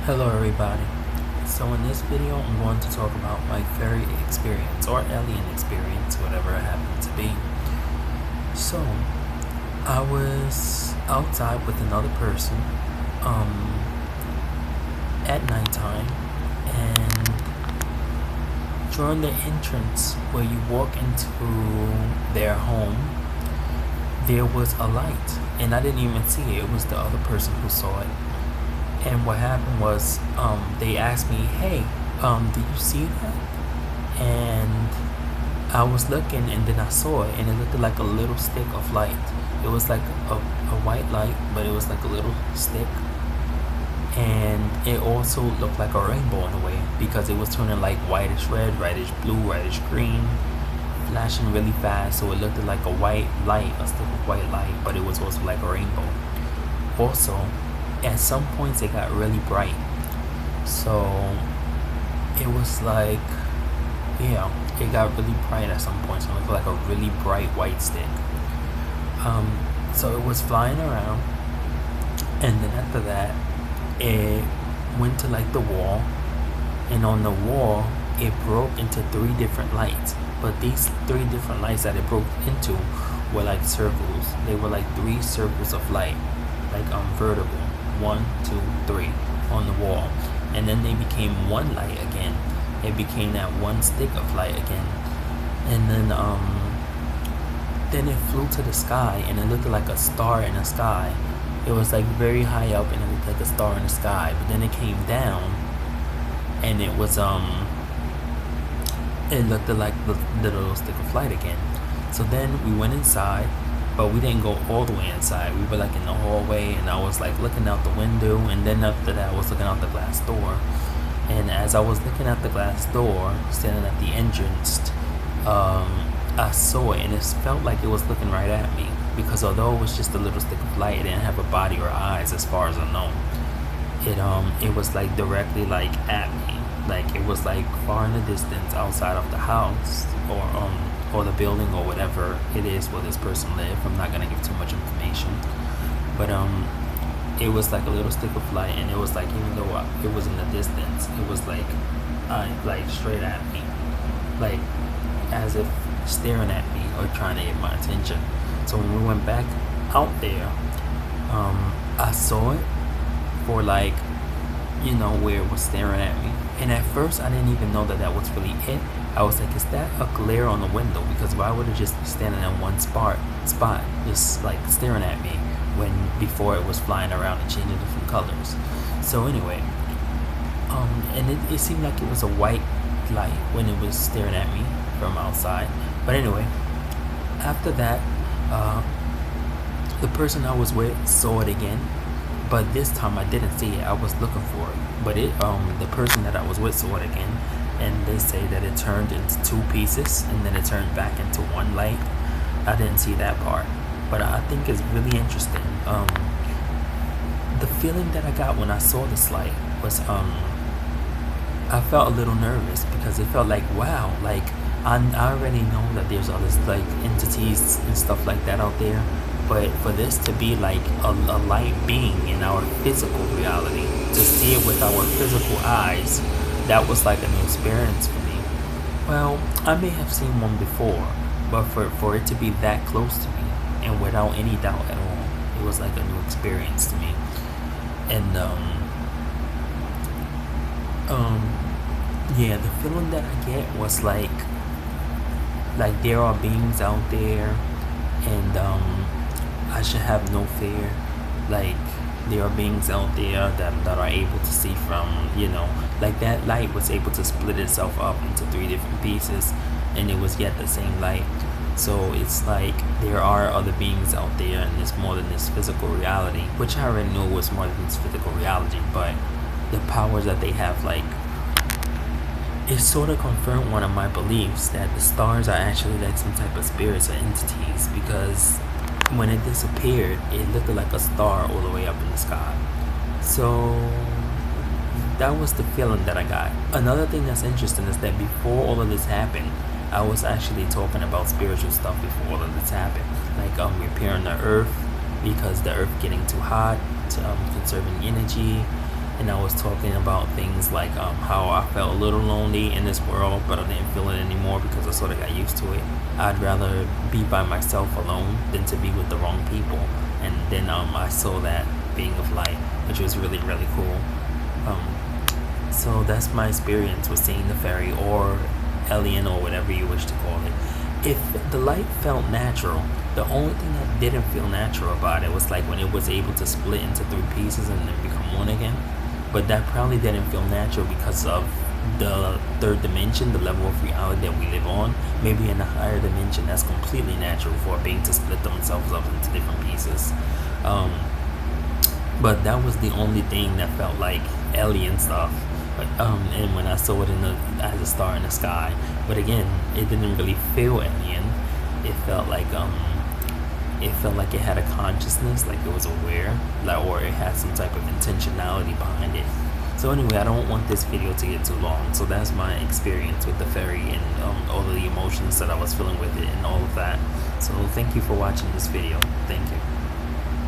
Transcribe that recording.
Hello everybody. So in this video I'm going to talk about my fairy experience or alien experience, whatever it happens to be. So I was outside with another person at nighttime, and during the entrance where you walk into their home, there was a light, and I didn't even see it. It was the other person who saw it. And what happened was, they asked me, "Hey, did you see that?" And I was looking, and then I saw it, and it looked like a little stick of light. It was like a white light, but it was like a little stick. And it also looked like a rainbow in a way, because it was turning like whitish red, whitish blue, whitish green, flashing really fast. So it looked like a white light, a stick of white light, but it was also like a rainbow. Also, at some points it got really bright. So it was like, yeah, it got really bright at some points. So it looked like a really bright white stick. So it was flying around, and then after that, it went to like the wall, and on the wall it broke into 3 different lights. But these 3 different lights that it broke into were like circles. They were like 3 circles of light, like vertical, 1, 2, 3 on the wall. And then they became one light again. It became that one stick of light again. And then it flew to the sky, and it looked like a star in the sky. It was like very high up, and it looked like a star in the sky. But then it came down, and it was it looked like the little stick of light again. So then we went inside, but we didn't go all the way inside. We were like in the hallway, and I was like looking out the window, and then after that I was looking out the glass door. And as I was looking at the glass door, standing at the entrance, I saw it, and it felt like it was looking right at me, because although it was just a little stick of light, it didn't have a body or eyes as far as I know. It was like directly like at me, like it was like far in the distance outside of the house, or the building, or whatever it is where this person lived. I'm not gonna give too much information, but it was like a little stick of light, and it was like, even though it was in the distance, it was like straight at me, like as if staring at me or trying to get my attention. So when we went back out there, I saw it for like, where it was staring at me. And at first I didn't even know that that was really it. I was like, is that a glare on the window? Because why would it just be standing in one spot just like staring at me, when before it was flying around and changing different colors. So anyway, and it seemed like it was a white light when it was staring at me from outside. But anyway, after that, the person I was with saw it again, but this time I didn't see it. I was looking for it, but the person that I was with saw it again, and they say that it turned into 2 pieces, and then it turned back into one light. I didn't see that part, but I think it's really interesting. The feeling that I got when I saw this light was, I felt a little nervous, because it felt like, wow, like I already know that there's all this like entities and stuff like that out there, but for this to be like a light being in our physical reality, to see it with our physical eyes, that was like a new experience for me. Well, I may have seen one before, but for it to be that close to me, and without any doubt at all, it was like a new experience to me. And yeah, the feeling that I get was like there are beings out there, and I should have no fear. Like there are beings out there that are able to see from, like that light was able to split itself up into 3 different pieces, and it was yet the same light. So it's like there are other beings out there, and it's more than this physical reality, which I already knew was more than this physical reality. But the powers that they have, like, it sort of confirmed one of my beliefs that the stars are actually like some type of spirits or entities, because when it disappeared, it looked like a star all the way up in the sky. So that was the feeling that I got. Another thing that's interesting is that before all of this happened, I was actually talking about spiritual stuff before all of this happened, like repairing the earth, because the earth getting too hot, conserving energy, and I was talking about things like how I felt a little lonely in this world, but I didn't feel it anymore because I sort of got used to it. I'd rather be by myself alone than to be with the wrong people. And then I saw that being of light, which was really, really cool. So that's my experience with seeing the fairy or alien or whatever you wish to call it. If the light felt natural, the only thing that didn't feel natural about it was like when it was able to split into three pieces and then become one again. But that probably didn't feel natural because of the third dimension, the level of reality that we live on. Maybe in a higher dimension, that's completely natural for a being to split themselves up into different pieces. But that was the only thing that felt like alien stuff. And when I saw it as a star in the sky, but again, it didn't really feel alien. It felt like it had a consciousness, like it was aware, or it had some type of intentionality behind it. So anyway, I don't want this video to get too long. So that's my experience with the fairy and all of the emotions that I was feeling with it and all of that. So thank you for watching this video. Thank you.